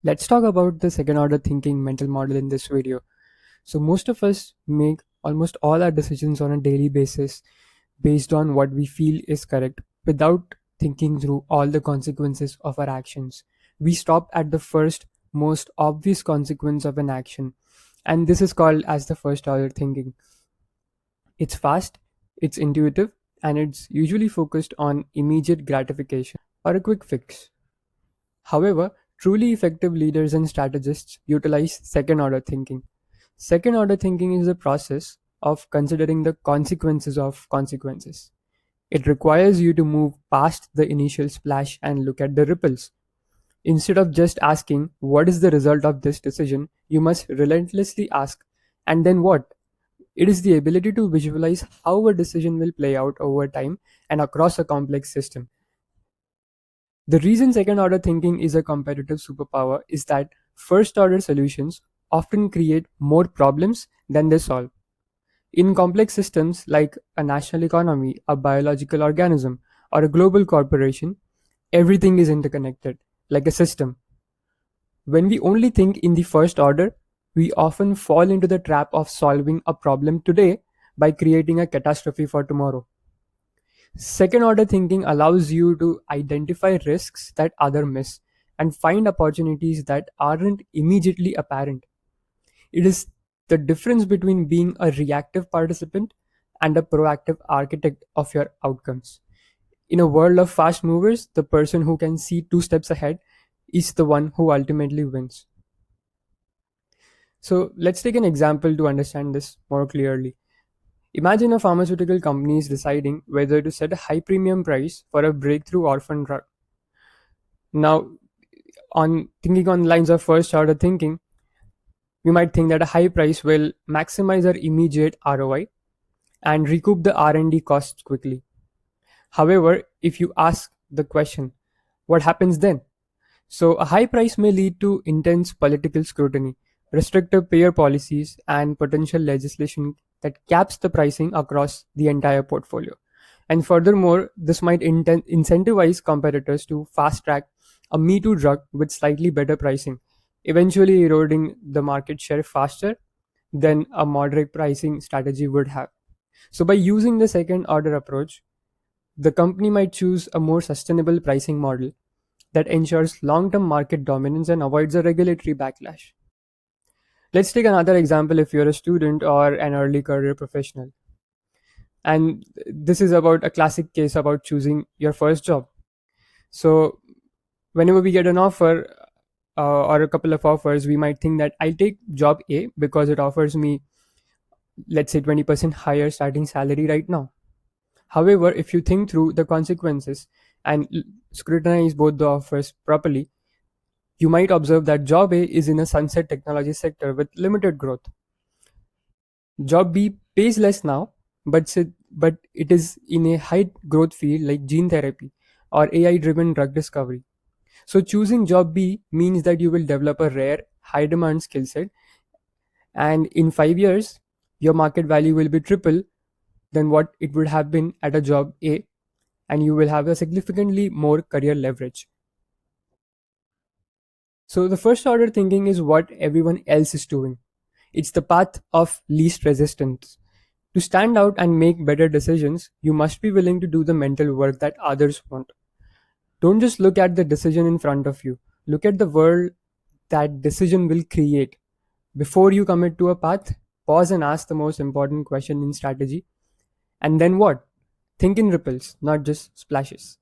Let's talk about the second order thinking mental model in this video. So, most of us make almost all our decisions on a daily basis based on what we feel is correct without thinking through all the consequences of our actions. We stop at the first, most obvious consequence of an action, and this is called as the first order thinking. It's fast, it's intuitive, and it's usually focused on immediate gratification or a quick fix. However, truly effective leaders and strategists utilize second order thinking. Second order thinking is the process of considering the consequences of consequences. It requires you to move past the initial splash and look at the ripples. Instead of just asking, what is the result of this decision, you must relentlessly ask, and then what? It is the ability to visualize how a decision will play out over time and across a complex system. The reason second order thinking is a competitive superpower is that first order solutions often create more problems than they solve. In complex systems like a national economy, a biological organism, or a global corporation, everything is interconnected, like a system. When we only think in the first order, we often fall into the trap of solving a problem today by creating a catastrophe for tomorrow. Second order thinking allows you to identify risks that others miss and find opportunities that aren't immediately apparent. It is the difference between being a reactive participant and a proactive architect of your outcomes. In a world of fast movers, the person who can see two steps ahead is the one who ultimately wins. So let's take an example to understand this more clearly. Imagine a pharmaceutical company is deciding whether to set a high premium price for a breakthrough orphan drug. Now, on thinking on lines of first order thinking, we might think that a high price will maximize our immediate ROI and recoup the R&D costs quickly. However, if you ask the question, what happens then? So, a high price may lead to intense political scrutiny, restrictive payer policies, and potential legislation that caps the pricing across the entire portfolio. And furthermore, this might incentivize competitors to fast track a Me Too drug with slightly better pricing, eventually eroding the market share faster than a moderate pricing strategy would have. So, by using the second order approach, the company might choose a more sustainable pricing model that ensures long term market dominance and avoids a regulatory backlash. Let's take another example if you're a student or an early career professional. And this is about a classic case about choosing your first job. So, whenever we get an offer or a couple of offers, we might think that I'll take job A because it offers me, let's say, 20% higher starting salary right now. However, if you think through the consequences and scrutinize both the offers properly, you might observe that job A is in a sunset technology sector with limited growth. Job B pays less now, but it is in a high growth field like gene therapy or AI driven drug discovery. So choosing job B means that you will develop a rare, high demand skill set, and in 5 years, your market value will be triple than what it would have been at a job A, and you will have a significantly more career leverage. So the first order thinking is what everyone else is doing. It's the path of least resistance. To stand out and make better decisions, you must be willing to do the mental work that others won't. Don't just look at the decision in front of you. Look at the world that decision will create. Before you commit to a path, pause and ask the most important question in strategy. And then what? Think in ripples, not just splashes.